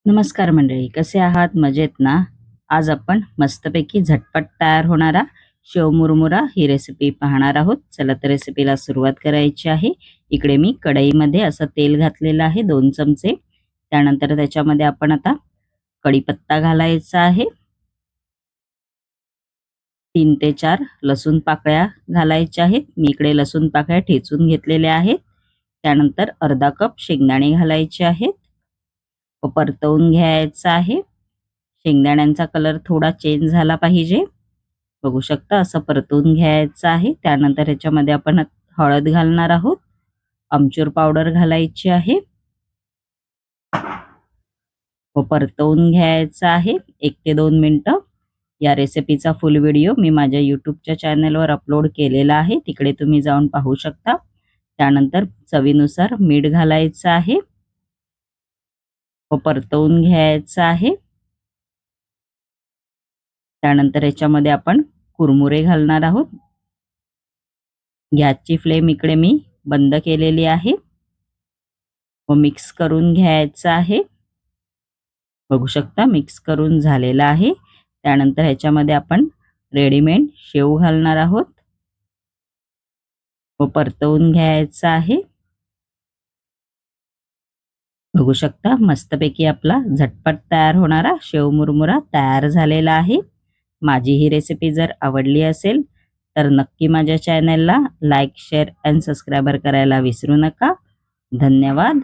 नमस्कार मंडळी, कसे आहात? मजेत ना? आज आपण मस्तपैकी झटपट तयार होणारा शेव मुरमुरा ही रेसिपी पाहणार आहोत. चला तर रेसिपीला सुरुवात करायची आहे. इकडे मी कढईमध्ये असं तेल घातलेलं आहे 2 चमचे. त्यानंतर त्याच्यामध्ये आपण आता कढीपत्ता घालायचा आहे. 3 ते 4 लसूण पाकळ्या घालायच्या आहेत. मी इकडे लसूण पाकळ्या ठेचून घेतलेल्या आहेत. त्यानंतर अर्धा कप शेंगदाणे घालायचे आहेत. परतवून घ्यायचा आहे. शेंगदाण्यांचा कलर थोडा चेंज झाला पाहिजे. बघू शकता असं परतवून घ्यायचं आहे. त्यानंतर ह्याच्यामध्ये आपण हळद घालणार आहोत. आमचूर पावडर घालायची आहे. परतवून घ्यायचं आहे 1 ते 2 मिनिटं. या रेसिपीचा फुल व्हिडिओ मी माझ्या यूट्यूबच्या चॅनलवर अपलोड केलेला आहे. तिकडे तुम्ही जाऊन पाहू शकता. त्यानंतर चवीनुसार मीठ घालायचं आहे. परतवून घ्यायचं आहे. त्यानंतर याच्यामध्ये आपण कुरमुरे घालणार आहोत. गॅसची फ्लेम इकडे मी बंद केलेली आहे व मिक्स करून घ्यायचं आहे. बघू शकता मिक्स करून झालेला आहे. त्यानंतर ह्याच्यामध्ये आपण रेडीमेड शेव घालणार आहोत व परतवून घ्यायचं आहे. बघू शकता मस्तपैकी आपला झटपट तयार होणारा शेव मुरमुरा तयार झालेला आहे. माझी ही रेसिपी जर आवडली असेल तर नक्की माझ्या चॅनलला लाईक, शेअर अँड सबस्क्राईब करायला विसरू नका. धन्यवाद.